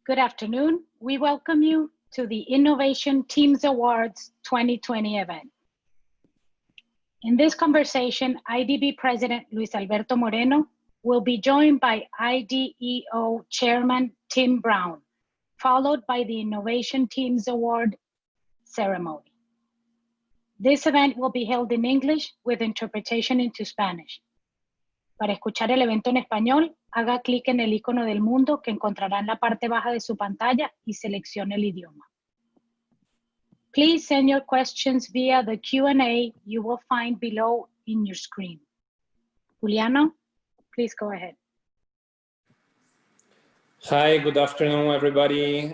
Good afternoon. We welcome you to the Innovation Teams Awards 2020 event. In this conversation, IDB President Luis Alberto Moreno will be joined by IDEO Chairman Tim Brown, followed by the Innovation Teams Award ceremony. This event will be held in English with interpretation into Spanish. Para escuchar el evento en español, haga clic en el icono del mundo que encontrará en la parte baja de su pantalla y seleccione el idioma. Please send your questions via the Q&A you will find below in your screen. Juliano, please go ahead. Hi, good afternoon, everybody.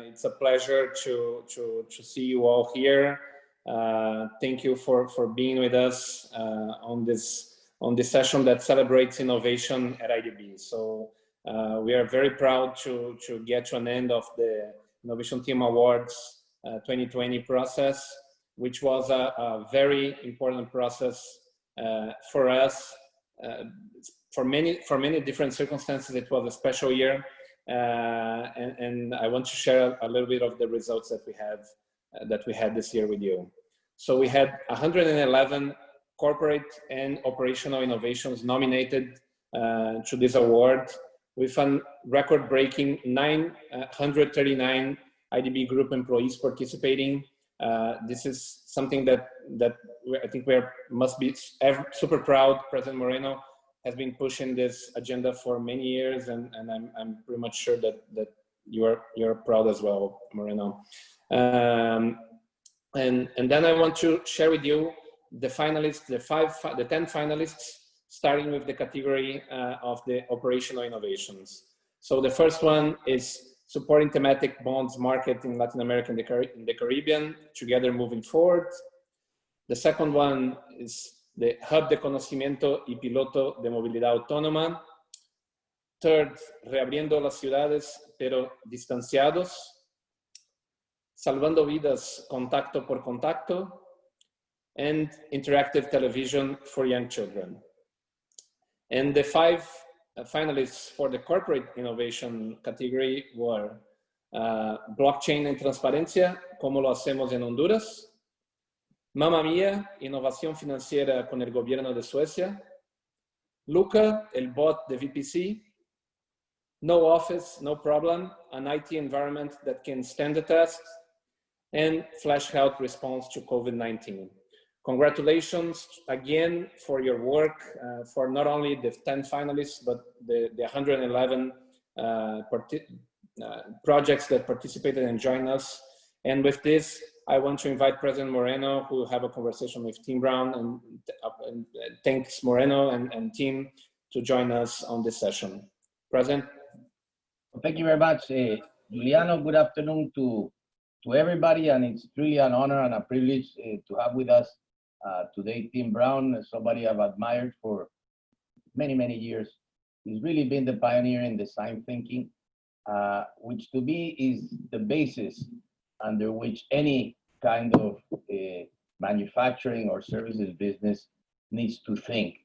It's a pleasure to see you all here. Thank you for being with us on this session that celebrates innovation at IDB. So we are very proud to get to an end of the Innovation Team Awards 2020 process, which was a very important process for us. For many different circumstances, it was a special year, and I want to share a little bit of the results that we had this year with you. So we had 111 corporate and operational innovations nominated to this award, with a record-breaking 939 IDB Group employees participating. This is something that I think must be super proud. President Moreno has been pushing this agenda for many years, and I'm pretty much sure that you're proud as well, Moreno. And then I want to share with you the finalists, the 10 finalists, starting with the category of the operational innovations. So the first one is supporting thematic bonds market in Latin America and the Caribbean, together moving forward. The second one is the Hub de Conocimiento y Piloto de Movilidad Autónoma. Third, Reabriendo las Ciudades, pero distanciados. Salvando Vidas, Contacto por Contacto. And interactive television for young children. And the 5 finalists for the corporate innovation category were Blockchain en Transparencia, ¿Cómo lo hacemos en Honduras? Mamma Mía, Innovación Financiera con el Gobierno de Suecia. Luca, el bot de VPC. No Office, No Problem, an IT environment that can stand the test. And Flash Health Response to COVID-19. Congratulations again for your work, for not only the 10 finalists, but the 111 projects that participated and joined us. And with this, I want to invite President Moreno, who will have a conversation with Tim Brown, and thanks Moreno and Tim to join us on this session. President. Well, thank you very much, Juliano. Good afternoon to everybody, and it's truly an honor and a privilege to have with us today Tim Brown, somebody I've admired for many years. He's really been the pioneer in design thinking, which to me is the basis under which any kind of manufacturing or services business needs to think.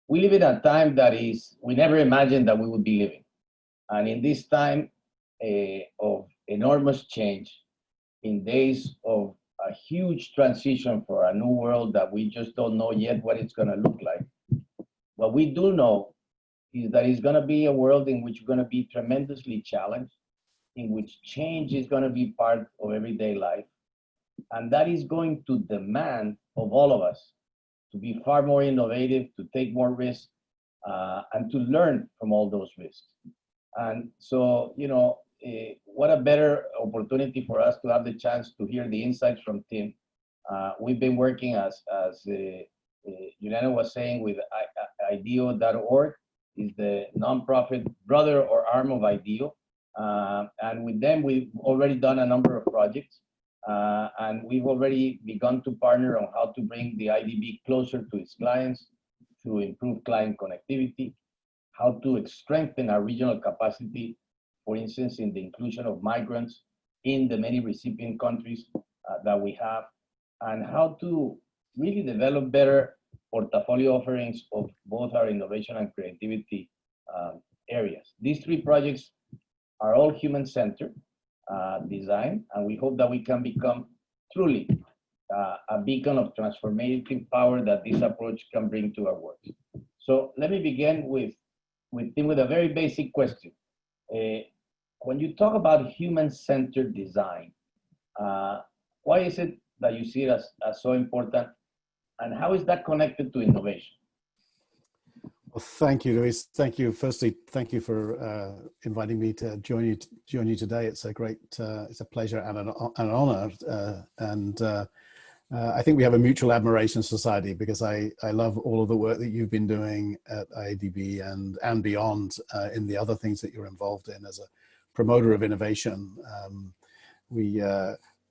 We live in a time that we never imagined that we would be living. And in this time of enormous change, in days of a huge transition for a new world that we just don't know yet what it's going to look like. What we do know is that it's going to be a world in which we're going to be tremendously challenged, in which change is going to be part of everyday life. And that is going to demand of all of us to be far more innovative, to take more risks, and to learn from all those risks. And so, what a better opportunity for us to have the chance to hear the insights from Tim. We've been working, as Juliano was saying, with IDEO.org, is the nonprofit brother or arm of IDEO. And with them, we've already done a number of projects. And we've already begun to partner on how to bring the IDB closer to its clients, to improve client connectivity, how to strengthen our regional capacity, for instance, in the inclusion of migrants in the many recipient countries that we have, and how to really develop better portfolio offerings of both our innovation and creativity areas. These 3 projects are all human-centered design, and we hope that we can become truly a beacon of transformative power that this approach can bring to our work. So let me begin with a very basic question. When you talk about human-centered design, why is it that you see it as so important, and how is that connected to innovation? Well, thank you, Luis. Thank you. Firstly, thank you for inviting me to join you today. It's a great, it's a pleasure and an honor. I think we have a mutual admiration society, because I love all of the work that you've been doing at IADB and beyond in the other things that you're involved in as a promoter of innovation.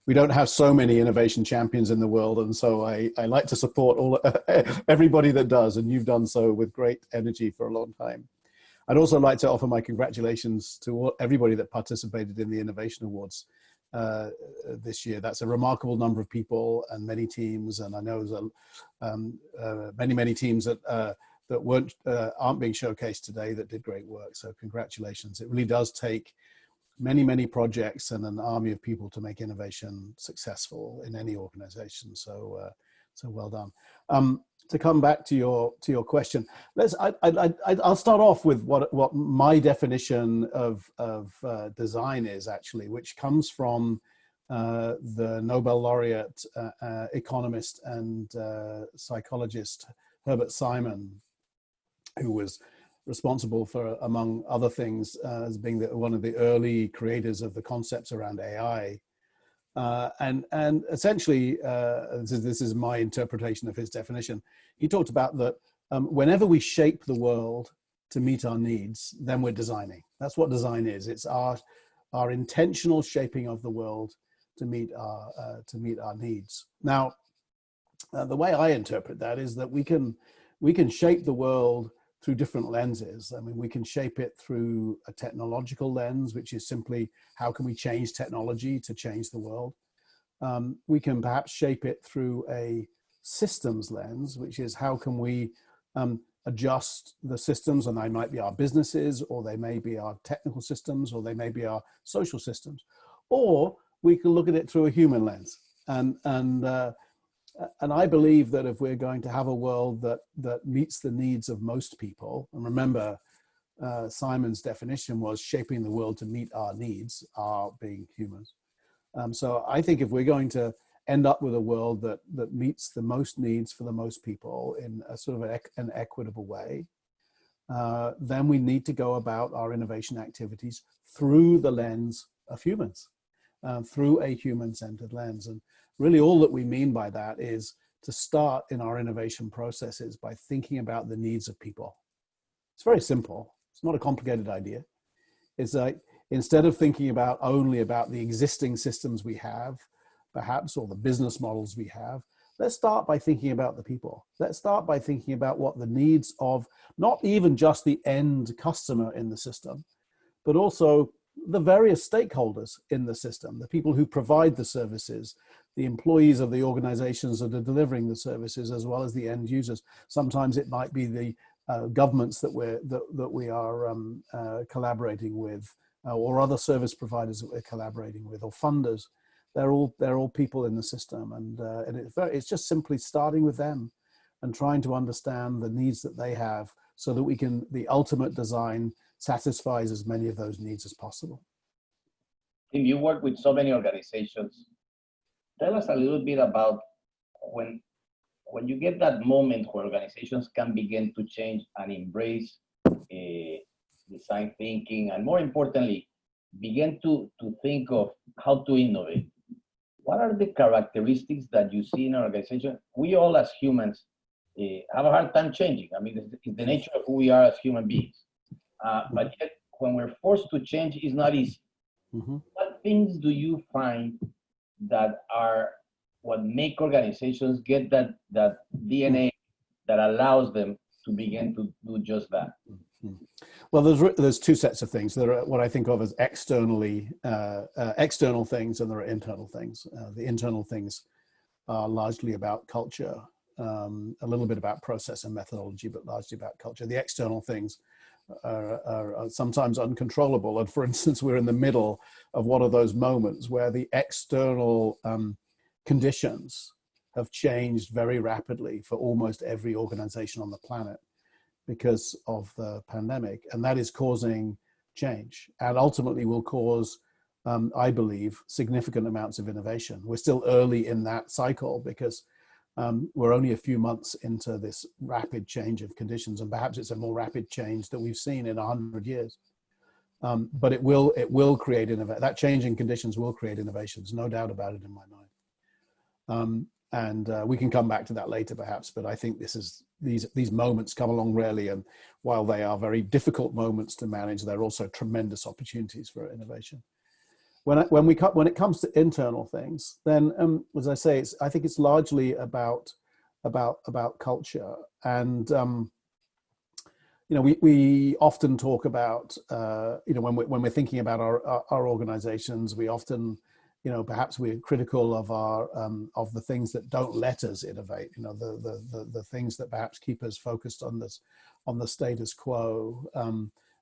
We don't have so many innovation champions in the world, and so I like to support everybody that does, and you've done so with great energy for a long time. I'd also like to offer my congratulations to everybody that participated in the Innovation Awards this year. That's a remarkable number of people and many teams, and I know there's many teams that aren't being showcased today that did great work. So congratulations. It really does take many projects and an army of people to make innovation successful in any organization. So so well done. To come back to your question, I'll start off with what my definition of design is, actually, which comes from the Nobel laureate economist and psychologist Herbert Simon, who was responsible for, among other things, as being one of the early creators of the concepts around AI. And essentially, this is my interpretation of his definition. He talked about that whenever we shape the world to meet our needs, then we're designing. That's what design is. It's our intentional shaping of the world to meet our needs. Now, the way I interpret that is that we can shape the world through different lenses. I mean, we can shape it through a technological lens, which is simply how can we change technology to change the world. We can perhaps shape it through a systems lens, which is how can we adjust the systems, and they might be our businesses, or they may be our technical systems, or they may be our social systems. Or we can look at it through a human lens. And I believe that if we're going to have a world that meets the needs of most people, and remember, Simon's definition was shaping the world to meet our needs, our being humans. So I think if we're going to end up with a world that meets the most needs for the most people in a sort of an equitable way, then we need to go about our innovation activities through the lens of humans, through a human-centered lens. And really all that we mean by that is to start in our innovation processes by thinking about the needs of people. It's very simple. It's not a complicated idea. It's like, instead of thinking only about the existing systems we have, perhaps, or the business models we have, let's start by thinking about the people. Let's start by thinking about what the needs of not even just the end customer in the system, but also the various stakeholders in the system, the people who provide the services, the employees of the organizations that are delivering the services, as well as the end users. Sometimes it might be the governments that we are collaborating with, or other service providers that we're collaborating with, or funders. They're all people in the system, and it's just simply starting with them and trying to understand the needs that they have, so that the ultimate design satisfies as many of those needs as possible. Tim, you work with so many organizations. Tell us a little bit about when you get that moment where organizations can begin to change and embrace design thinking, and more importantly, begin to think of how to innovate. What are the characteristics that you see in an organization? We all as humans have a hard time changing. I mean, it's the nature of who we are as human beings. But yet, when we're forced to change, it's not easy. Mm-hmm. What things do you find that are what make organizations get that DNA that allows them to begin to do just that? Mm-hmm. Well, there's two sets of things. There are what I think of as external things, and there are internal things. The internal things are largely about culture, a little bit about process and methodology, but largely about culture. The external things are sometimes uncontrollable. And for instance, we're in the middle of one of those moments where the external conditions have changed very rapidly for almost every organization on the planet because of the pandemic. And that is causing change and ultimately will cause, I believe, significant amounts of innovation. We're still early in that cycle because we're only a few months into this rapid change of conditions, and perhaps it's a more rapid change that we've seen in 100 years. But it will create innovation. That change in conditions will create innovations, no doubt about it in my mind. And we can come back to that later, perhaps. But I think these moments come along rarely, and while they are very difficult moments to manage, they're also tremendous opportunities for innovation. When it comes to internal things, then as I say, I think it's largely about culture. And we often talk about when we're thinking about our organizations, we often perhaps we're critical of of the things that don't let us innovate. The things that perhaps keep us focused on the status quo.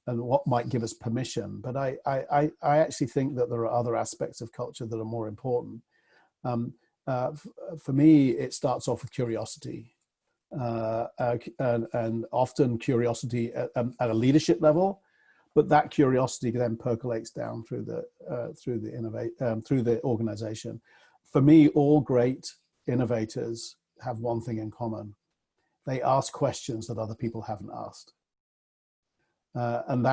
And what might give us permission. But I actually think that there are other aspects of culture that are more important. For me, it starts off with curiosity, and often curiosity at a leadership level, but that curiosity then percolates down through the organization. For me, all great innovators have one thing in common: they ask questions that other people haven't asked. And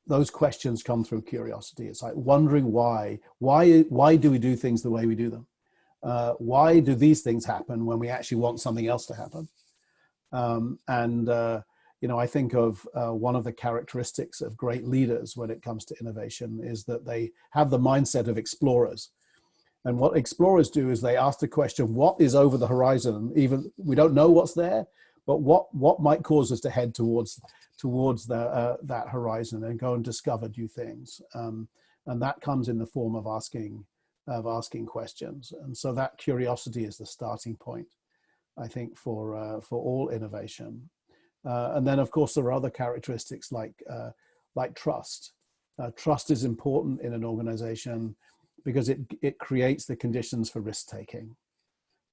those questions come through curiosity. It's like wondering why do we do things the way we do them? Why do these things happen when we actually want something else to happen? I think of one of the characteristics of great leaders when it comes to innovation is that they have the mindset of explorers. And what explorers do is they ask the question, what is over the horizon? Even we don't know what's there, but what might cause us to head towards that horizon and go and discover new things, and that comes in the form of asking questions. And so that curiosity is the starting point, I think, for all innovation. And then, of course, there are other characteristics like trust. Trust is important in an organization because it creates the conditions for risk taking.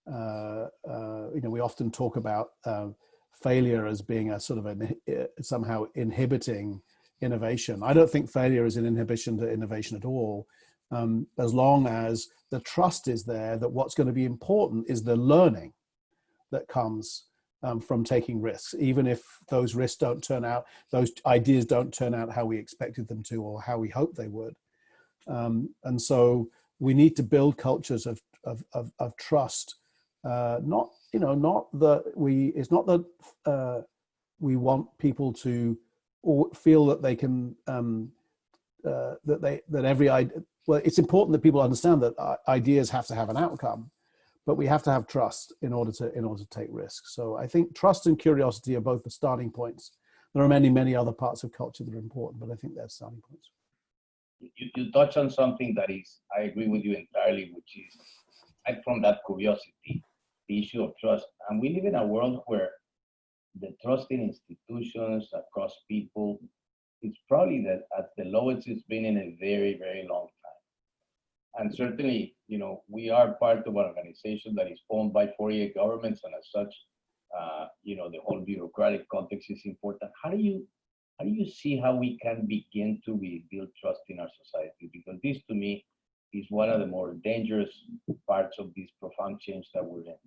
We often talk about failure as being a sort of somehow inhibiting innovation. I don't think failure is an inhibition to innovation at all, as long as the trust is there that what's going to be important is the learning that comes from taking risks, even if those risks don't turn out, those ideas don't turn out how we expected them to or how we hoped they would. And so we need to build cultures of trust. Not that we want people to feel that they can it's important that people understand that ideas have to have an outcome, but we have to have trust in order to take risks. So I think trust and curiosity are both the starting points. There are many other parts of culture that are important, but I think they're starting points. You touch on something that is, I agree with you entirely, which is aside from that curiosity, the issue of trust. And we live in a world where the trust in institutions across people is probably at the lowest it's been in a very, very long time. And certainly, we are part of an organization that is owned by 48 governments, and as such, the whole bureaucratic context is important. How do you see how we can begin to rebuild trust in our society? Because this, to me, is one of the more dangerous parts of this profound change that we're in.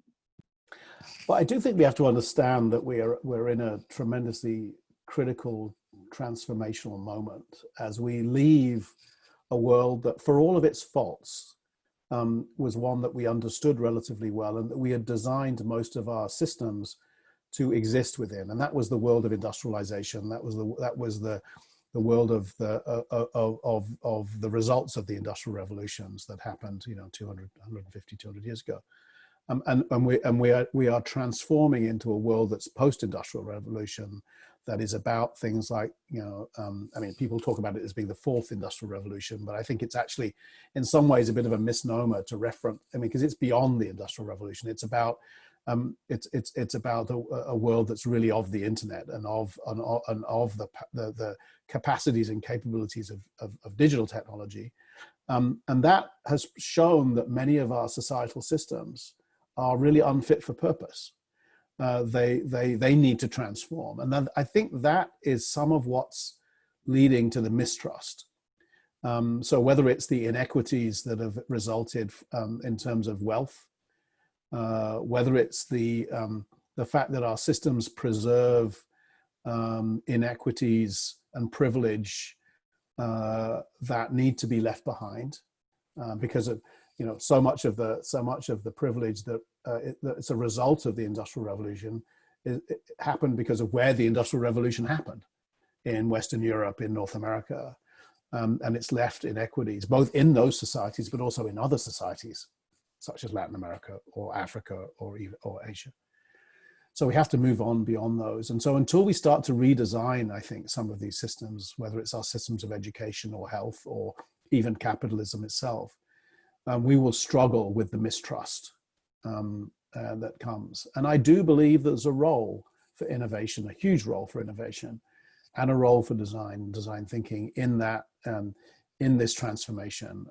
Well, I do think we have to understand that we're in a tremendously critical transformational moment as we leave a world that, for all of its faults, was one that we understood relatively well and that we had designed most of our systems to exist within, and that was the world of industrialization. That was the world of the results of the industrial revolutions that happened 200 years ago. And we are transforming into a world that's post-industrial revolution, that is about things like, people talk about it as being the fourth industrial revolution, but I think it's actually in some ways a bit of a misnomer to reference, because it's beyond the industrial revolution. It's about It's about a world that's really of the internet and of the capacities and capabilities of digital technology. And that has shown that many of our societal systems are really unfit for purpose. They need to transform. And then I think that is some of what's leading to the mistrust. So whether it's the inequities that have resulted in terms of wealth, whether it's the fact that our systems preserve inequities and privilege that need to be left behind because of so much of the privilege that it's a result of the Industrial Revolution. It happened because of where the Industrial Revolution happened in Western Europe, in North America, and it's left inequities both in those societies but also in other societies such as Latin America or Africa or Asia. So we have to move on beyond those. And so until we start to redesign, I think, some of these systems, whether it's our systems of education or health or even capitalism itself, we will struggle with the mistrust that comes. And I do believe there's a role for innovation, a huge role for innovation, and a role for design thinking in that, in this transformation.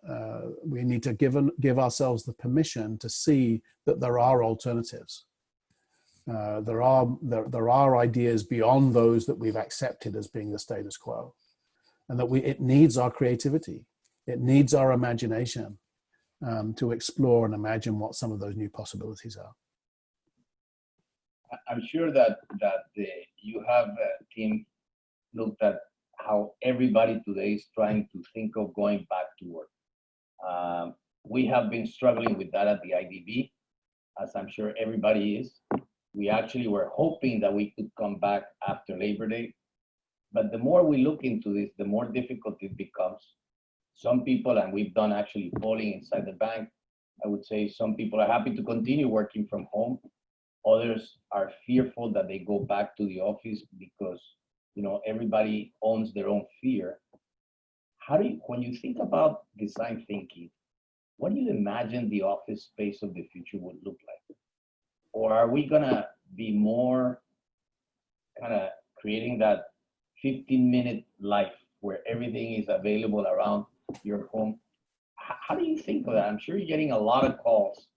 We need to give ourselves the permission to see that there are alternatives. There are ideas beyond those that we've accepted as being the status quo, and that it needs our creativity, it needs our imagination to explore and imagine what some of those new possibilities are. I'm sure that you have, Tim, looked at how everybody today is trying to think of going back to work. We have been struggling with that at the IDB, as I'm sure everybody is. We actually were hoping that we could come back after Labor Day. But the more we look into this, the more difficult it becomes. Some people, and we've done actually polling inside the bank, I would say some people are happy to continue working from home. Others are fearful that they go back to the office because everybody owns their own fear. When you think about design thinking, what do you imagine the office space of the future would look like? Or are we gonna be more kind of creating that 15-minute life where everything is available around your home? How do you think of that? I'm sure you're getting a lot of calls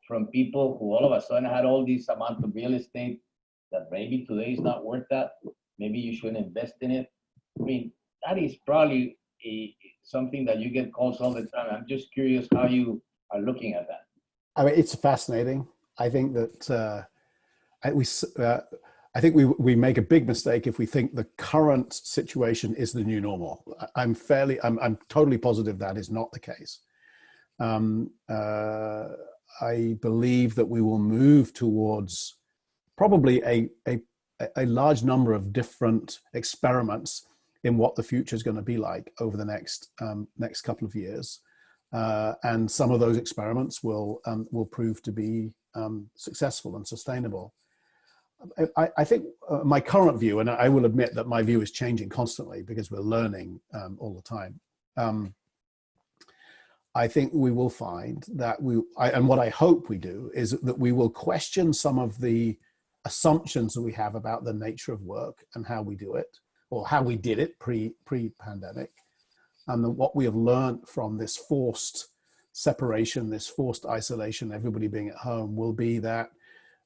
from people who all of a sudden had all this amount of real estate that maybe today is not worth that. Maybe you shouldn't invest in it. I mean, that is probably something that you get calls all the time. I'm just curious how you are looking at that. I mean, it's fascinating. I think that I think we make a big mistake if we think the current situation is the new normal. I'm totally positive that is not the case. I believe that we will move towards probably a large number of different experiments in what the future is going to be like over the next couple of years, and some of those experiments will prove to be successful and sustainable. I think my current view, and I will admit that my view is changing constantly because we're learning all the time. I think we will find that and what I hope we do is that we will question some of the assumptions that we have about the nature of work and how we do it, or how we did it pre-pandemic, and what we have learned from this forced separation, this forced isolation, everybody being at home, will be that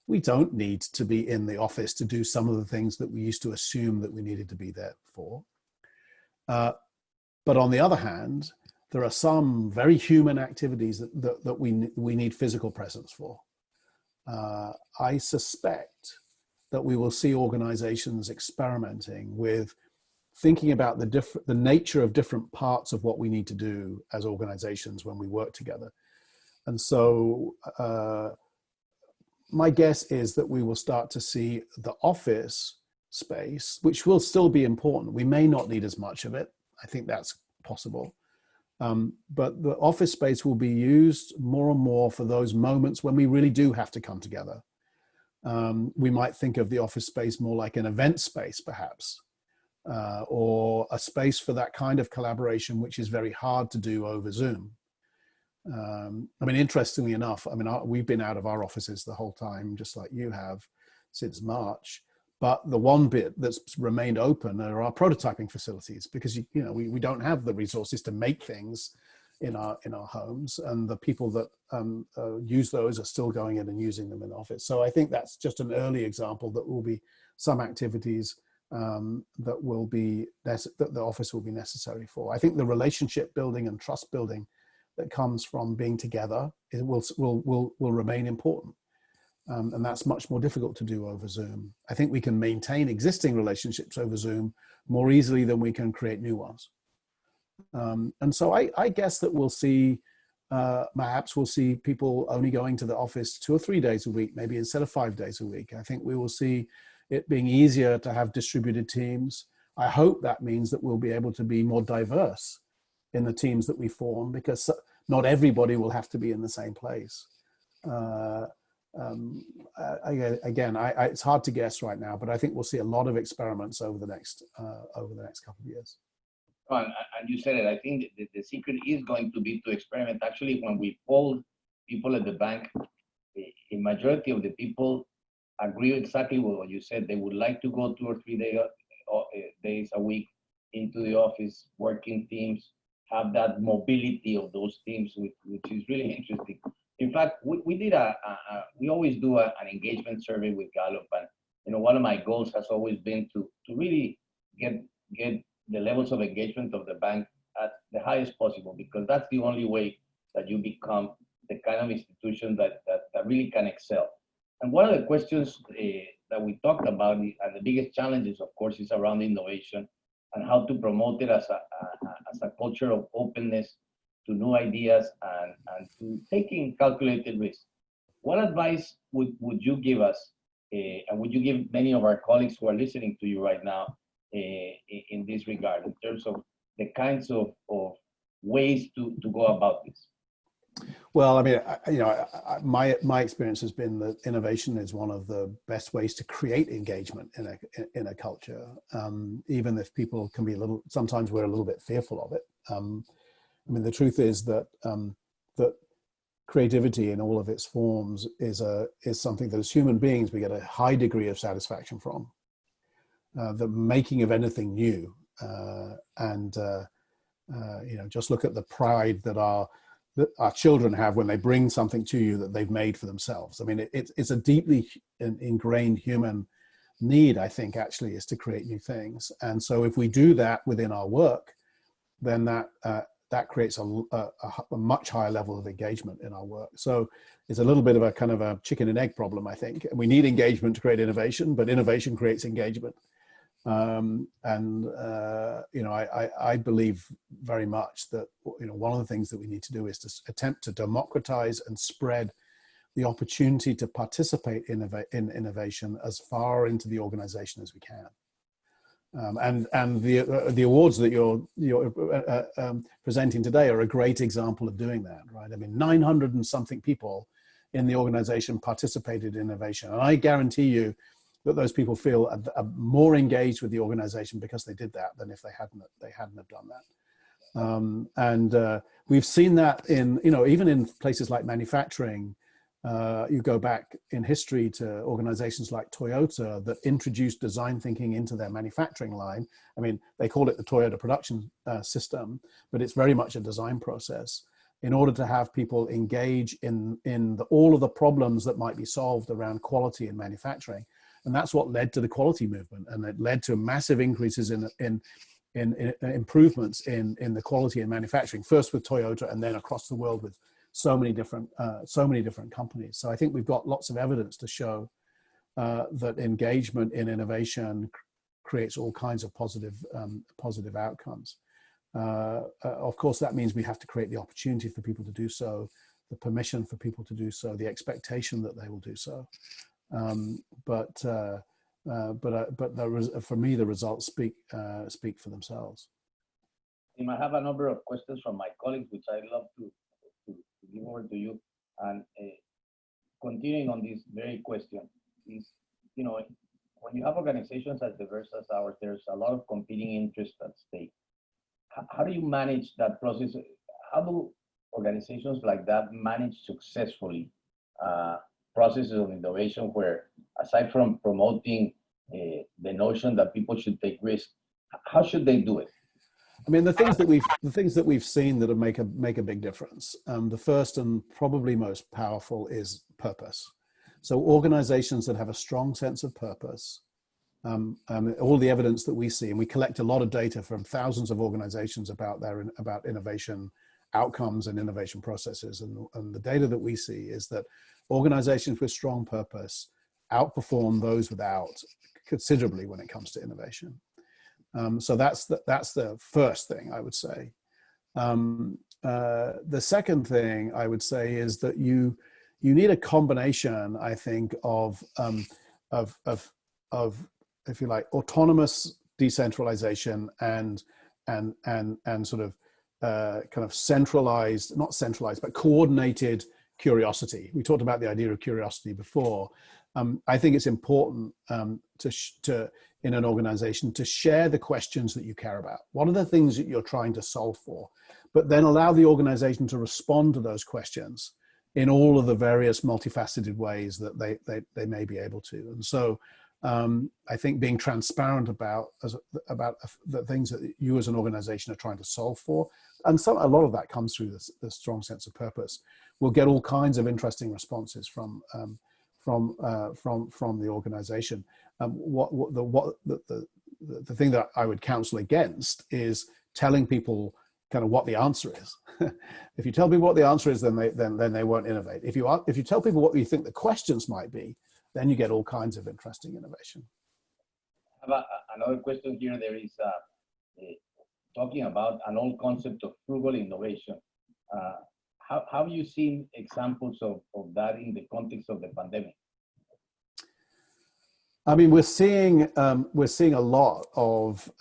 we don't need to be in the office to do some of the things that we used to assume that we needed to be there for. But on the other hand, there are some very human activities that we need physical presence for. I suspect that we will see organizations experimenting with thinking about the nature of different parts of what we need to do as organizations when we work together. And so my guess is that we will start to see the office space, which will still be important. We may not need as much of it. I think that's possible. But the office space will be used more and more for those moments when we really do have to come together. We might think of the office space more like an event space, perhaps, or a space for that kind of collaboration, which is very hard to do over Zoom. I mean, interestingly enough, I mean, we've been out of our offices the whole time, just like you have, since March. But the one bit that's remained open are our prototyping facilities, because we don't have the resources to make things in our homes, and the people that use those are still going in and using them in the office. So I think that's just an early example that will be some activities that the office will be necessary for. I think the relationship building and trust building that comes from being together will remain important. And that's much more difficult to do over Zoom. I think we can maintain existing relationships over Zoom more easily than we can create new ones. And so I guess that we'll see, perhaps we'll see people only going to the office 2 or 3 days a week, maybe instead of 5 days a week. I think we will see it being easier to have distributed teams. I hope that means that we'll be able to be more diverse in the teams that we form, because not everybody will have to be in the same place. Again, it's hard to guess right now, but I think we'll see a lot of experiments over the next couple of years. And you said it. I think the secret is going to be to experiment. Actually, when we polled people at the bank, a majority of the people agree exactly with what you said. They would like to go 2 or 3 days a week into the office, working teams, have that mobility of those teams, which is really interesting. In fact, we always do an engagement survey with Gallup, and one of my goals has always been to really get the levels of engagement of the bank at the highest possible, because that's the only way that you become the kind of institution that really can excel. And one of the questions that we talked about, and the biggest challenges, of course, is around innovation and how to promote it as a culture of openness to new ideas and to taking calculated risks. What advice would you give us, and would you give many of our colleagues who are listening to you right now in this regard, in terms of the kinds of ways to go about this? Well, I mean, my experience has been that innovation is one of the best ways to create engagement in a culture, even if people can be sometimes we're a little bit fearful of it. I mean, the truth is that that creativity in all of its forms is something that as human beings we get a high degree of satisfaction from. The making of anything new, just look at the pride that our children have when they bring something to you that they've made for themselves. I mean, it's a deeply ingrained human need, I think, actually, is to create new things. And so if we do that within our work, then that creates a much higher level of engagement in our work. So it's a little bit of a kind of a chicken and egg problem, I think. We need engagement to create innovation, but innovation creates engagement. I believe very much that one of the things that we need to do is to attempt to democratize and spread the opportunity to participate in innovation as far into the organization as we can. And the awards that you're presenting today are a great example of doing that, right? I mean, 900 and something people in the organization participated in innovation, and I guarantee you that those people feel more engaged with the organization because they did that than if they hadn't have done that. We've seen that in even in places like manufacturing. You go back in history to organizations like Toyota that introduced design thinking into their manufacturing line. I mean, they call it the Toyota production system, but it's very much a design process in order to have people engage in all of the problems that might be solved around quality in manufacturing. And that's what led to the quality movement, and it led to massive increases in improvements in the quality in manufacturing, first with Toyota and then across the world with so many different companies. So I think we've got lots of evidence to show that engagement in innovation creates all kinds of positive outcomes. Of course, that means we have to create the opportunity for people to do so, the permission for people to do so, the expectation that they will do so. But for me, the results speak for themselves. I have a number of questions from my colleagues, which I'd love to give over to you. And continuing on this very question is, when you have organizations as diverse as ours, there's a lot of competing interests at stake. How do you manage that process? organizations like that manage successfully processes of innovation where, aside from promoting the notion that people should take risks, how should they do it? I mean, the things that we've seen that make a big difference. The first and probably most powerful is purpose. So organizations that have a strong sense of purpose, all the evidence that we see, and we collect a lot of data from thousands of organizations about innovation outcomes and innovation processes, and the data that we see is that organizations with strong purpose outperform those without considerably when it comes to innovation. So that's the first thing I would say. The second thing I would say is that you need a combination, I think, of if you like, autonomous decentralization and sort of kind of centralized, not centralized, but coordinated curiosity. We talked about the idea of curiosity before. I think it's important to in an organization to share the questions that you care about. What are the things that you're trying to solve for? But then allow the organization to respond to those questions in all of the various multifaceted ways that they may be able to. And so I think being transparent about the things that you as an organization are trying to solve for, and a lot of that comes through this strong sense of purpose, will get all kinds of interesting responses from the organization. The thing that I would counsel against is telling people kind of what the answer is. If you tell people what the answer is, then they won't innovate. If you tell people what you think the questions might be, then you get all kinds of interesting innovation. Another question here. There is talking about an old concept of frugal innovation. How have you seen examples of that in the context of the pandemic? I mean, we're seeing a lot of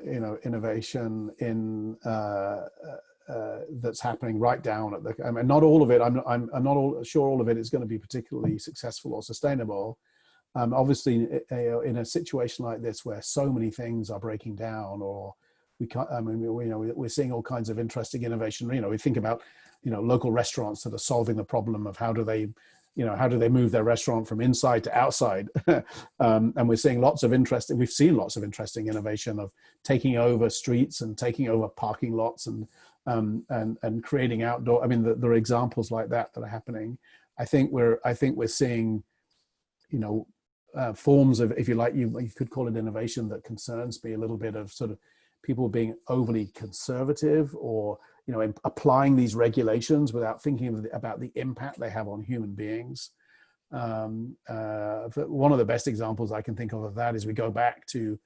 innovation in that's happening right down at the. I mean, not all of it. I'm not sure all of it is going to be particularly successful or sustainable. Obviously, in a situation like this where so many things are breaking down, or we can't. I mean, we're seeing all kinds of interesting innovation. We think about local restaurants that are solving the problem of how do they move their restaurant from inside to outside? And we're seeing we've seen lots of interesting innovation of taking over streets and taking over parking lots and creating outdoor. I mean, there are examples like that are happening. I think we're seeing, forms of, if you like, you could call it innovation that concerns me a little bit of sort of people being overly conservative or applying these regulations without thinking about the impact they have on human beings. One of the best examples I can think of that is we go back to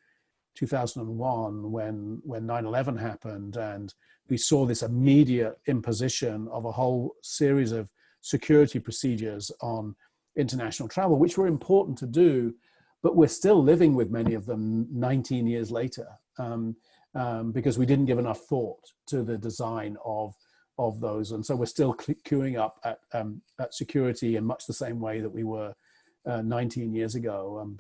2001 when 9/11 happened, and we saw this immediate imposition of a whole series of security procedures on international travel, which were important to do, but we're still living with many of them 19 years later. Because we didn't give enough thought to the design of those, and so we're still queuing up at security in much the same way that we were 19 years ago.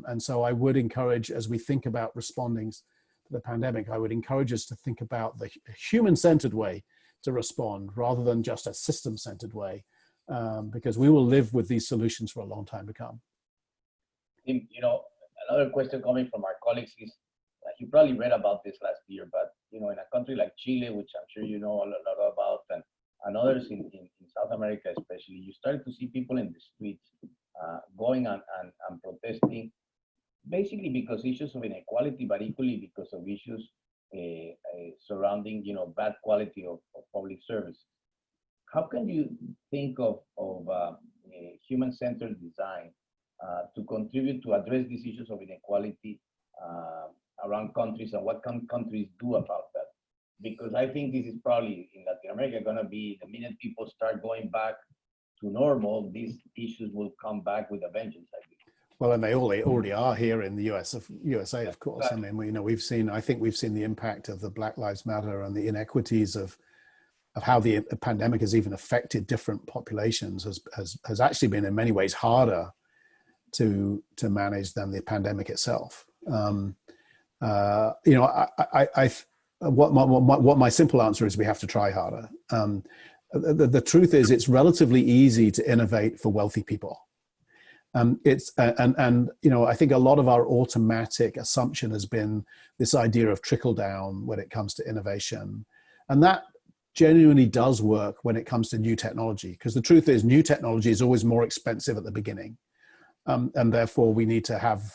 And so I would encourage, as we think about responding to the pandemic, I would encourage us to think about the human-centered way to respond rather than just a system-centered way, because we will live with these solutions for a long time to come. Another question coming from our colleagues is, you probably read about this last year, but in a country like Chile, which I'm sure you know a lot about, and others in South America especially, you started to see people in the streets going and protesting, basically because issues of inequality, but equally because of issues surrounding bad quality of public service. How can you think of human-centered design to contribute to address these issues of inequality around countries, and what can countries do about that? Because I think this is probably in Latin America going to be, the minute people start going back to normal, these issues will come back with a vengeance, I think. Well, and they already are here in the USA, of course. Right. I mean, I think we've seen the impact of the Black Lives Matter and the inequities of how the pandemic has even affected different populations has actually been in many ways harder to manage than the pandemic itself. What my simple answer is, we have to try harder. the truth is it's relatively easy to innovate for wealthy people. And you know, I think a lot of our automatic assumption has been this idea of trickle down when it comes to innovation. And that genuinely does work when it comes to new technology, because the truth is new technology is always more expensive at the beginning. And therefore we need to have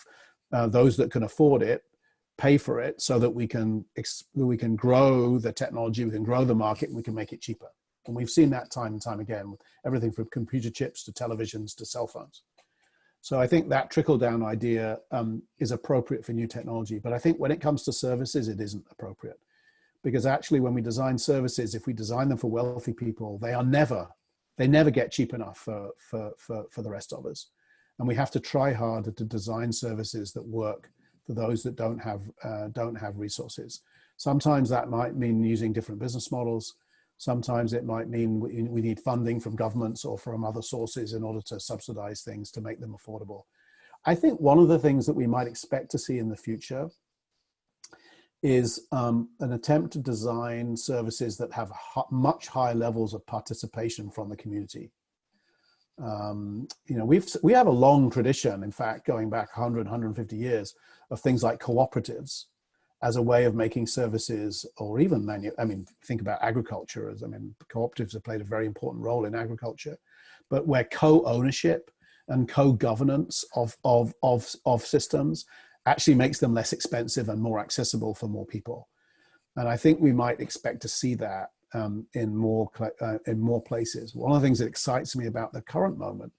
those that can afford it pay for it so that we can grow the technology, we can grow the market, and we can make it cheaper. And we've seen that time and time again with everything from computer chips to televisions to cell phones. So I think that trickle down idea is appropriate for new technology. But I think when it comes to services, it isn't appropriate. Because actually when we design services, if we design them for wealthy people, they never get cheap enough for the rest of us. And we have to try harder to design services that work for those that don't have resources. Sometimes that might mean using different business models. Sometimes it might mean we need funding from governments or from other sources in order to subsidize things to make them affordable. I think one of the things that we might expect to see in the future is an attempt to design services that have much higher levels of participation from the community. You know, we have a long tradition, in fact, going back 100, 150 years of things like cooperatives as a way of making services, or even think about agriculture. Cooperatives have played a very important role in agriculture, but where co-ownership and co-governance of systems actually makes them less expensive and more accessible for more people. And I think we might expect to see that in more places. One of the things that excites me about the current moment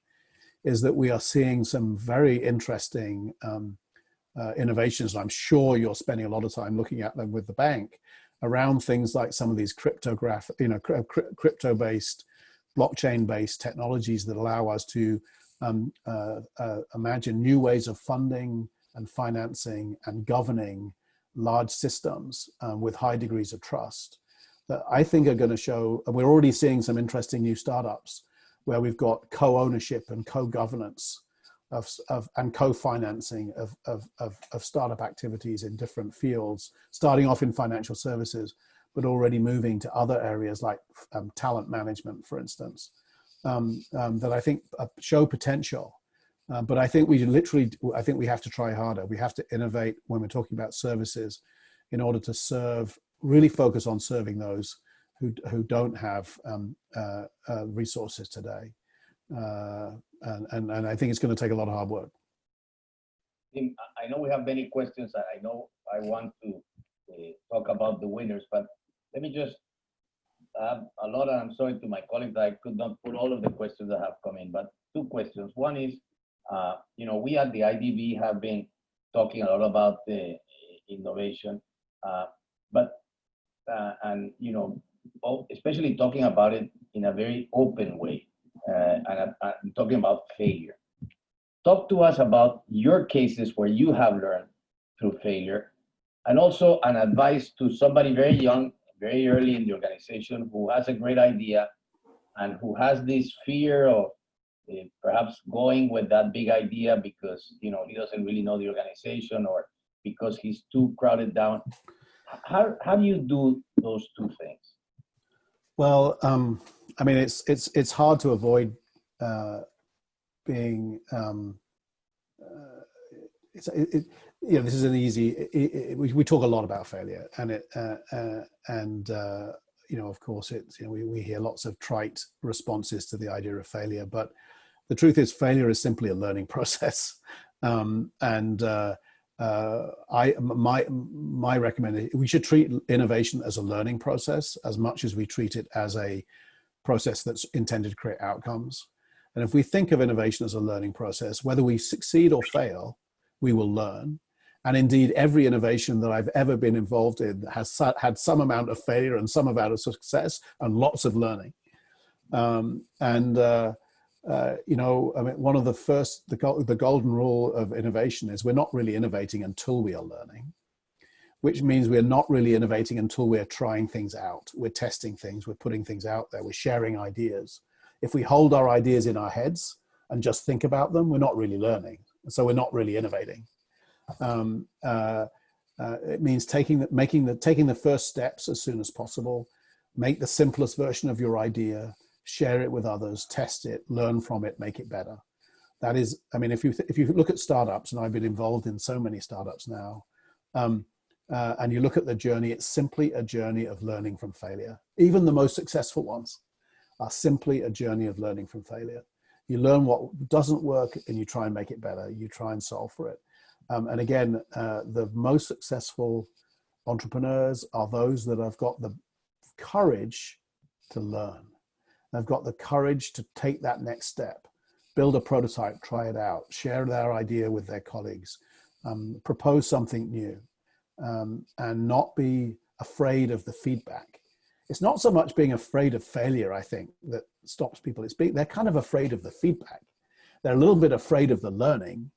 is that we are seeing some very interesting innovations, and I'm sure you're spending a lot of time looking at them with the bank, around things like some of these crypto-based, blockchain-based technologies that allow us to imagine new ways of funding and financing and governing large systems with high degrees of trust, that I think are going to show, and we're already seeing some interesting new startups where we've got co-ownership and co-governance and co-financing of startup activities in different fields, starting off in financial services, but already moving to other areas like talent management, for instance, that I think show potential. But I think we have to try harder. We have to innovate when we're talking about services in order to really focus on serving those who don't have resources today. And I think it's going to take a lot of hard work. I know we have many questions, and I know I want to talk about the winners, but let me just add a lot, and I'm sorry to my colleagues that I could not put all of the questions that have come in, but two questions. One is, you know, we at the IDB have been talking a lot about the innovation, and you know, especially talking about it in a very open way, and talking about failure. Talk to us about your cases where you have learned through failure, and also an advice to somebody very young, very early in the organization, who has a great idea and who has this fear of perhaps going with that big idea because, you know, he doesn't really know the organization, or because he's too crowded down. How do you do those two things? Well, I mean, it's hard to avoid being. You know, this is an easy. We talk a lot about failure, and you know, of course, it's, you know, we hear lots of trite responses to the idea of failure, but the truth is, failure is simply a learning process. My recommendation: we should treat innovation as a learning process as much as we treat it as a process that's intended to create outcomes. And if we think of innovation as a learning process, whether we succeed or fail, we will learn. And indeed, every innovation that I've ever been involved in has had some amount of failure and some amount of success and lots of learning. You know, I mean, one of the golden rule of innovation is we're not really innovating until we are learning, which means we're not really innovating until we're trying things out. We're testing things, we're putting things out there, we're sharing ideas. If we hold our ideas in our heads and just think about them, we're not really learning. So we're not really innovating. It means taking the first steps as soon as possible, make the simplest version of your idea, share it with others, test it, learn from it, make it better. That is, I mean, if you look at startups, and I've been involved in so many startups now, and you look at the journey, it's simply a journey of learning from failure. Even the most successful ones are simply a journey of learning from failure. You learn what doesn't work and you try and make it better. You try and solve for it. And again, the most successful entrepreneurs are those that have got the courage to learn. They've got the courage to take that next step, build a prototype, try it out, share their idea with their colleagues, propose something new, and not be afraid of the feedback. It's not so much being afraid of failure, I think, that stops people. They're kind of afraid of the feedback. They're a little bit afraid of the learning,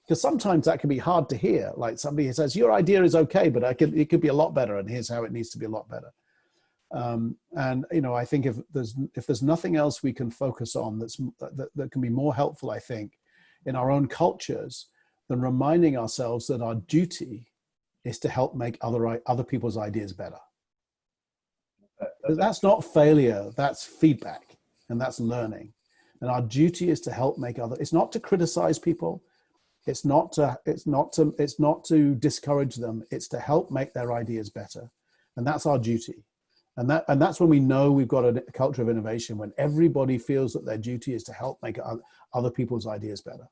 because sometimes that can be hard to hear. Like somebody says, your idea is okay, but it could be a lot better, and here's how it needs to be a lot better. And you know, I think if there's nothing else we can focus on that can be more helpful, I think, in our own cultures, than reminding ourselves that our duty is to help make other people's ideas better. That's not failure, that's feedback, and that's learning. And our duty is to help make it's not to criticize people. It's not to discourage them. It's to help make their ideas better. And that's our duty. And that's when we know we've got a culture of innovation, when everybody feels that their duty is to help make other people's ideas better.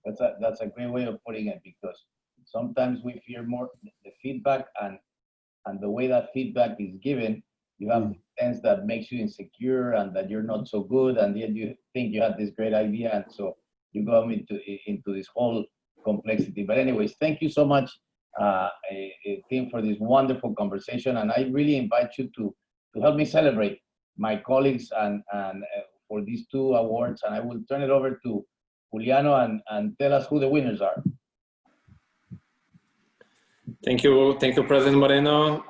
That's a great way of putting it, because sometimes we fear more the feedback, and the way that feedback is given, you have the sense that makes you insecure and that you're not so good, and yet you think you had this great idea, and so you go into this whole complexity. But anyways, thank you so much, Tim, for this wonderful conversation, and I really invite you to help me celebrate my colleagues and for these 2 awards, and I will turn it over to Juliano and tell us who the winners are. Thank you, President Moreno.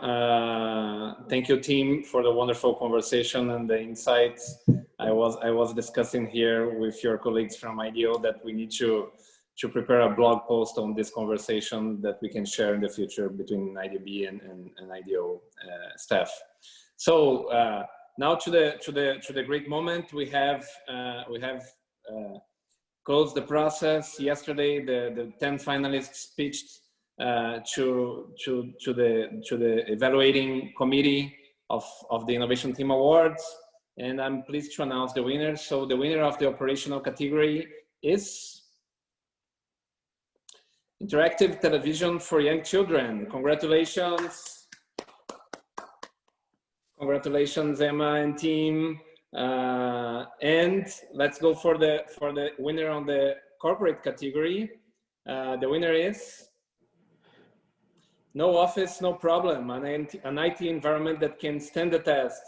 Thank you, team, for the wonderful conversation and the insights. I was discussing here with your colleagues from IDEO that we need to prepare a blog post on this conversation that we can share in the future between IDB and IDEO staff. So now to the great moment. We have closed the process. Yesterday, the 10 finalists pitched to the evaluating committee of the Innovation Team Awards, and I'm pleased to announce the winners. So the winner of the operational category is Interactive Television for Young Children. Congratulations. Congratulations, Emma and team. And let's go for the winner on the corporate category. The winner is No Office, No Problem, an IT environment that can stand the test.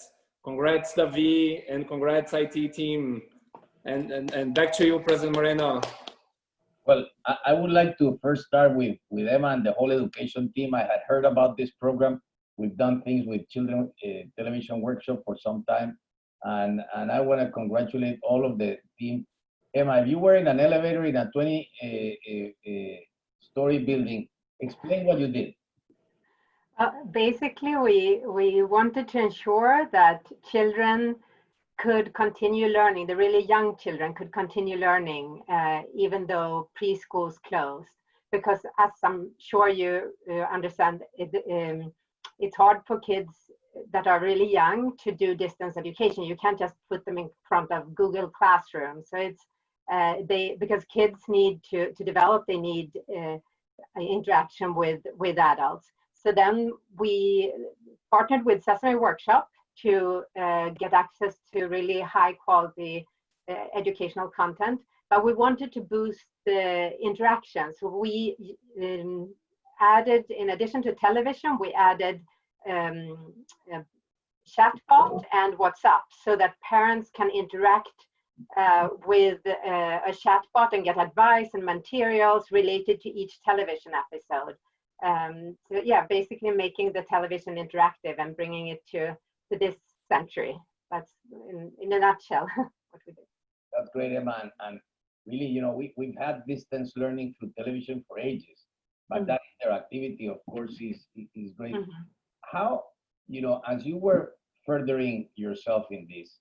Congrats, Davi, and congrats, IT team. And back to you, President Moreno. Well, I would like to first start with Emma and the whole education team. I had heard about this program. We've done things with Children Television Workshop for some time. And I want to congratulate all of the team. Emma, if you were in an elevator in a 20-story building, explain what you did. Basically, we wanted to ensure that children could continue learning, the really young children could continue learning, even though preschools closed. Because as I'm sure you understand, it's hard for kids that are really young to do distance education. You can't just put them in front of Google Classroom. So it's because kids need to develop, they need interaction with adults. So then we partnered with Sesame Workshop to get access to really high quality educational content, but we wanted to boost the interaction. So we added, in addition to television, we added chatbot and WhatsApp so that parents can interact with a chatbot and get advice and materials related to each television episode. So yeah, basically making the television interactive and bringing it to this century. That's in a nutshell what we did. That's great, Emma. And really, you know, we've had distance learning through television for ages, but that interactivity, of course, is great. How as you were furthering yourself in this,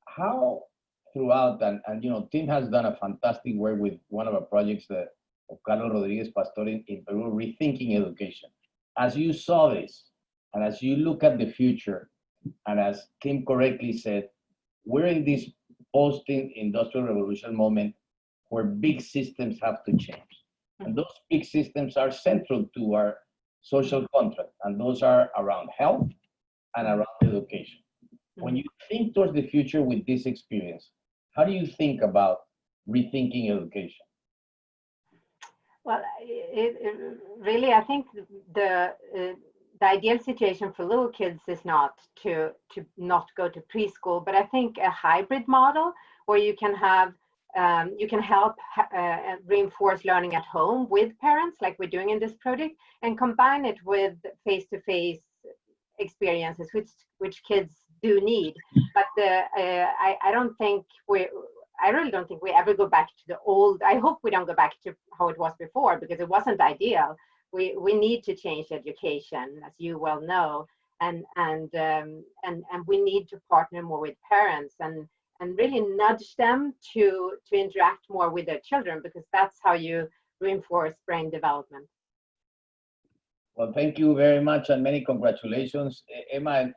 how throughout, and Tim has done a fantastic work with one of our projects of Carlos Rodriguez Pastor in Peru, Rethinking Education. As you saw this, and as you look at the future, and as Tim correctly said, we're in this post-industrial revolution moment where big systems have to change. And those big systems are central to our social contract, and those are around health and around education. When you think towards the future with this experience, how do you think about rethinking education? Well, really, I think the ideal situation for little kids is not to not go to preschool, but I think a hybrid model where you can have you can help reinforce learning at home with parents, like we're doing in this project, and combine it with face-to-face experiences, which kids do need. But I don't think I really don't think we ever go back to the old. I hope we don't go back to how it was before, because it wasn't ideal. We need to change education, as you well know, and we need to partner more with parents and really nudge them to interact more with their children, because that's how you reinforce brain development. Well, thank you very much and many congratulations. Emma,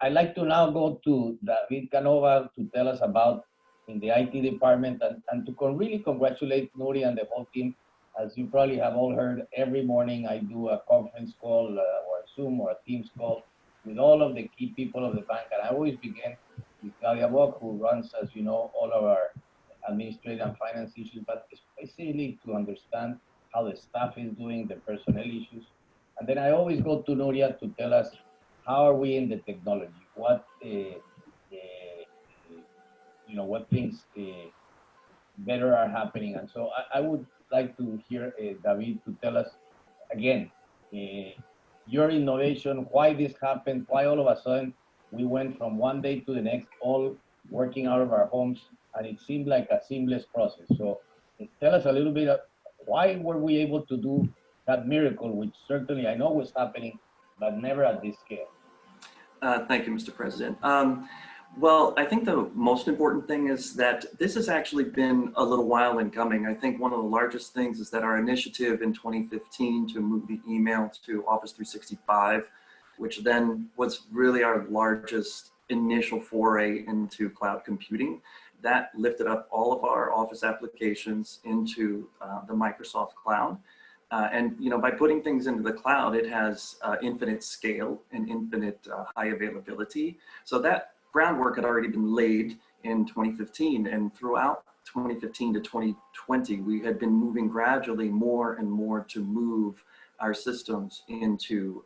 I'd like to now go to David Canova to tell us about in the IT department and to really congratulate Nuri and the whole team. As you probably have all heard, every morning I do a conference call or a Zoom or a Teams call with all of the key people of the bank. And I always begin with Claudia Bock, who runs, as you know, all of our administrative and finance issues, but especially to understand how the staff is doing, the personnel issues. And then I always go to Nuria to tell us how are we in the technology, what what things better are happening. And so I would like to hear David to tell us again your innovation, why this happened, why all of a sudden we went from one day to the next, all working out of our homes, and it seemed like a seamless process. So tell us a little bit of why were we able to do that miracle, which certainly I know was happening, but never at this scale. Thank you, Mr. President. Well, I think the most important thing is that this has actually been a little while in coming. I think one of the largest things is that our initiative in 2015 to move the email to Office 365, which then was really our largest initial foray into cloud computing, that lifted up all of our Office applications into the Microsoft Cloud. And by putting things into the cloud, it has infinite scale and infinite high availability. So that groundwork had already been laid in 2015, and throughout 2015 to 2020, we had been moving gradually more and more to move our systems into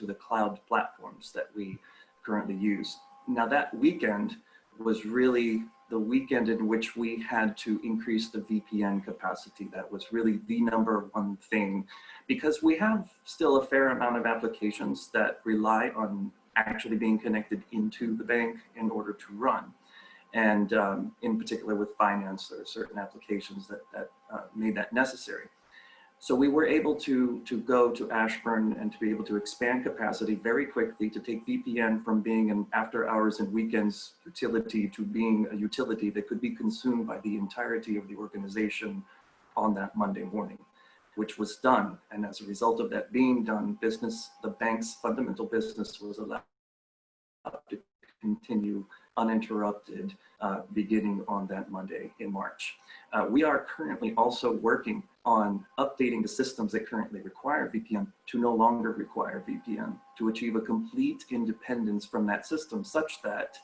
the cloud platforms that we currently use. Now that weekend was really the weekend in which we had to increase the VPN capacity. That was really the number one thing, because we have still a fair amount of applications that rely on actually being connected into the bank in order to run. And in particular with finance, there are certain applications that made that necessary. So we were able to go to Ashburn and to be able to expand capacity very quickly, to take VPN from being an after hours and weekends utility to being a utility that could be consumed by the entirety of the organization on that Monday morning, which was done. And as a result of that being done, the bank's fundamental business was allowed to continue uninterrupted beginning on that Monday in March. We are currently also working on updating the systems that currently require VPN to no longer require VPN, to achieve a complete independence from that system, such that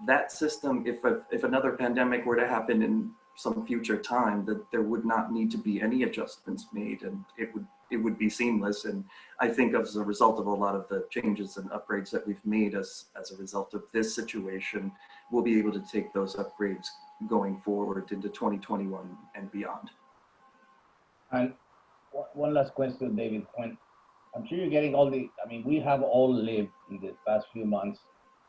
that system, if another pandemic were to happen in some future time, that there would not need to be any adjustments made, and it would be seamless. And I think as a result of a lot of the changes and upgrades that we've made as a result of this situation, we'll be able to take those upgrades going forward into 2021 and beyond. And one last question, David. When I'm sure you're getting we have all lived in the past few months,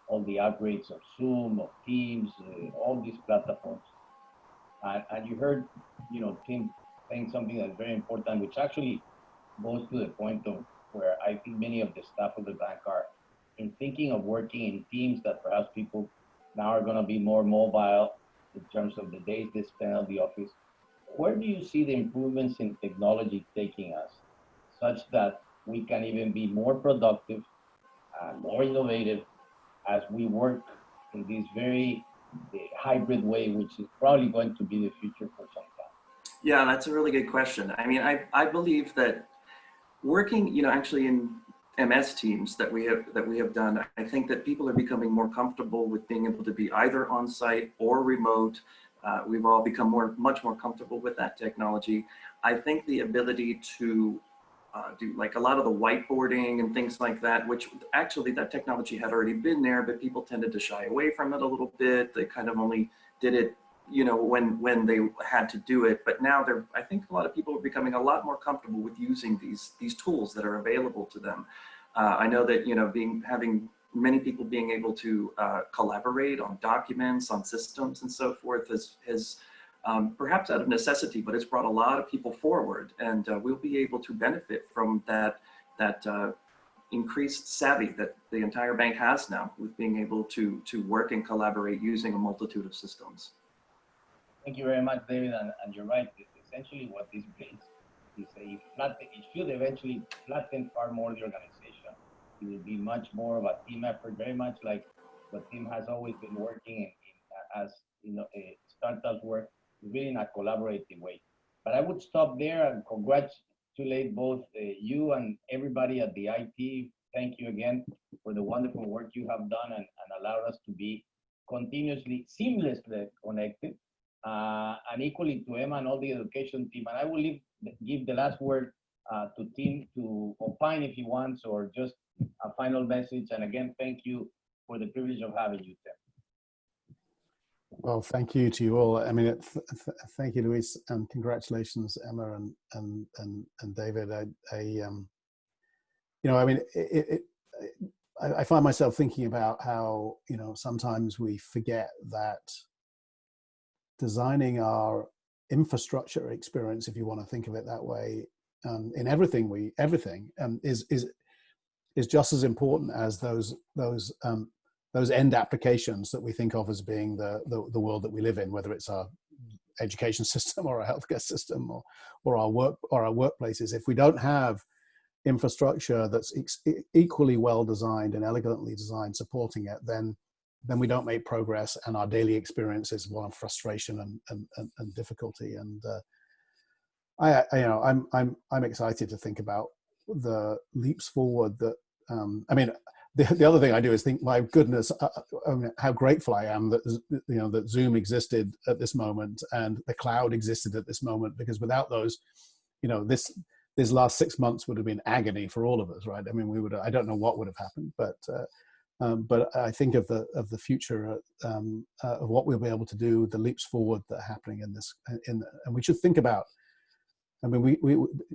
all the upgrades of Zoom, of Teams, all these platforms. And you heard, Tim saying something that's very important, which actually goes to the point of where I think many of the staff of the bank are in thinking of working in teams that perhaps people now are going to be more mobile in terms of the days they spend at the office. Where do you see the improvements in technology taking us such that we can even be more productive and more innovative as we work in this very hybrid way, which is probably going to be the future for some time? Yeah, that's a really good question. I mean, I believe that working, you know, actually in MS teams that we have done, I think that people are becoming more comfortable with being able to be either on site or remote. We've all become much more comfortable with that technology. I think the ability to do like a lot of the whiteboarding and things like that, which actually that technology had already been there, but people tended to shy away from it a little bit. They kind of only did it, you know, when they had to do it. But now I think a lot of people are becoming a lot more comfortable with using these tools that are available to them. I know that, you know, having many people being able to collaborate on documents, on systems and so forth has perhaps out of necessity, but it's brought a lot of people forward, and we'll be able to benefit from that increased savvy that the entire bank has now with being able to work and collaborate using a multitude of systems. Thank you very much, David, and you're right. Essentially what this brings is it should eventually flatten far more the organization. It will be much more of a team effort, very much like what Tim has always been working in as, you know, startups work, really in a collaborative way. But I would stop there and congratulate both you and everybody at the IT. Thank you again for the wonderful work you have done and allowed us to be continuously, seamlessly connected. And equally to Emma and all the education team. And I will give the last word to Tim to opine if he wants, or just a final message. And again, thank you for the privilege of having you, Tim. Well, thank you to you all. I mean, thank you, Luis, and congratulations, Emma and David. You know, I mean, I find myself thinking about how, you know, sometimes we forget that designing our infrastructure experience, if you want to think of it that way, in everything is just as important as those end applications that we think of as being the world that we live in, whether it's our education system or our healthcare system or our workplaces. If we don't have infrastructure that's equally well designed and elegantly designed supporting it, then we don't make progress, and our daily experience is one of frustration and difficulty. And I'm excited to think about the leaps forward that I mean, the other thing I do is think, my goodness, how grateful I am that, you know, that Zoom existed at this moment and the cloud existed at this moment, because without those, you know, this last 6 months would have been agony for all of us, right? I mean, I don't know what would have happened, but I think of the future of what we'll be able to do, the leaps forward that are happening and we should think about. I mean,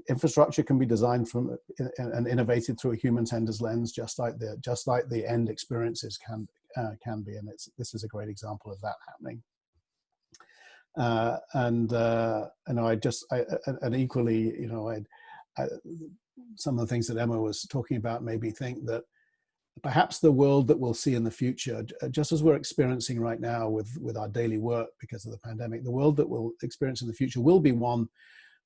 infrastructure can be designed from and innovated through a human-centered lens, just like the end experiences can be, and this is a great example of that happening. And equally, you know, some of the things that Emma was talking about made me think that perhaps the world that we'll see in the future, just as we're experiencing right now with our daily work because of the pandemic, the world that we'll experience in the future will be one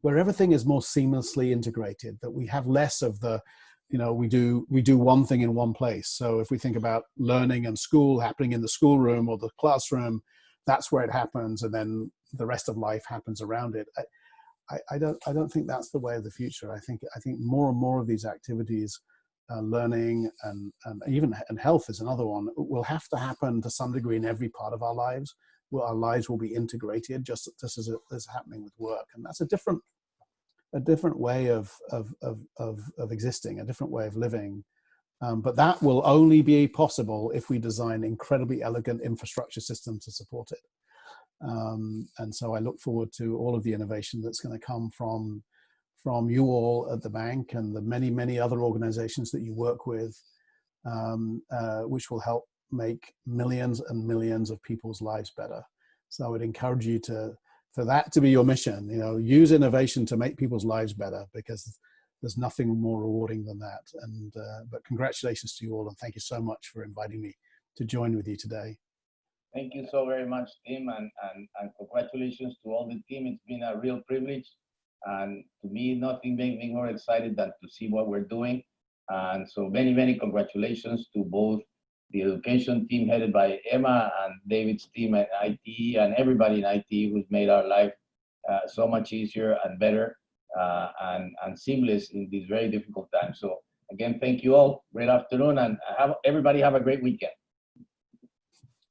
where everything is more seamlessly integrated, that we have less of the, you know, we do one thing in one place. So if we think about learning and school happening in the schoolroom or the classroom, that's where it happens, and then the rest of life happens around it. I don't think that's the way of the future. I think more and more of these activities, learning and even health is another one, will have to happen to some degree in every part of our lives. Well, our lives will be integrated just as happening with work, and that's a different way of existing, a different way of living. But that will only be possible if we design incredibly elegant infrastructure systems to support it. And so I look forward to all of the innovation that's going to come from you all at the bank and the many other organizations that you work with, which will help make millions and millions of people's lives better. So I would encourage you for that to be your mission. You know, use innovation to make people's lives better, because there's nothing more rewarding than that. And but congratulations to you all, and thank you so much for inviting me to join with you today. Thank you so very much, Tim, and congratulations to all the team. It's been a real privilege, and to me, nothing made me more excited than to see what we're doing. And so many congratulations to both the education team headed by Emma and David's team at IT, and everybody in IT who's made our life so much easier and better and seamless in these very difficult times. So again, thank you all. Great afternoon, and everybody have a great weekend.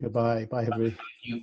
Goodbye. Bye, everybody. Thank you.